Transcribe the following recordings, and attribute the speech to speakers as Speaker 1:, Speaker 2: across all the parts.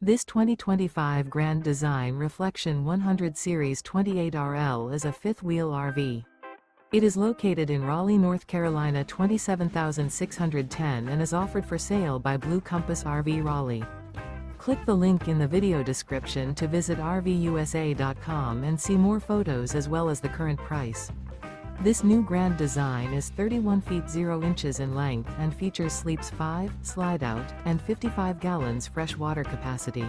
Speaker 1: This 2025 Grand Design Reflection 100 Series 28RL is a fifth-wheel RV. It is located in Raleigh, North Carolina 27610 and is offered for sale by Blue Compass RV Raleigh. Click the link in the video description to visit RVUSA.com and see more photos as well as the current price. This new Grand Design is 31 feet 0 inches in length and features sleeps 5, Slideout, and 55 gallons fresh water capacity.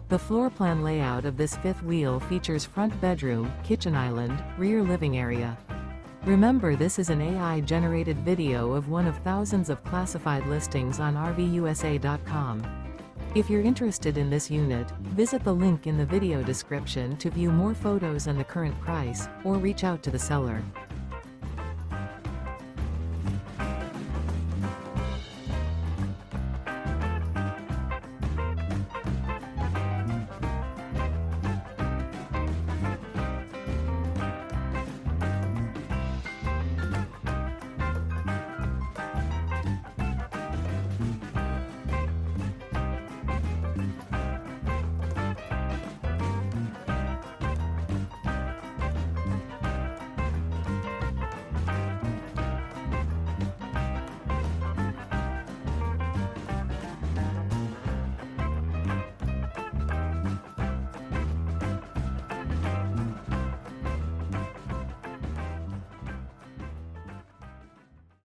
Speaker 1: The floor plan layout of this fifth wheel features front bedroom, kitchen island, rear living area. Remember, this is an AI-generated video of one of thousands of classified listings on RVUSA.com. If you're interested in this unit, visit the link in the video description to view more photos and the current price, or reach out to the seller.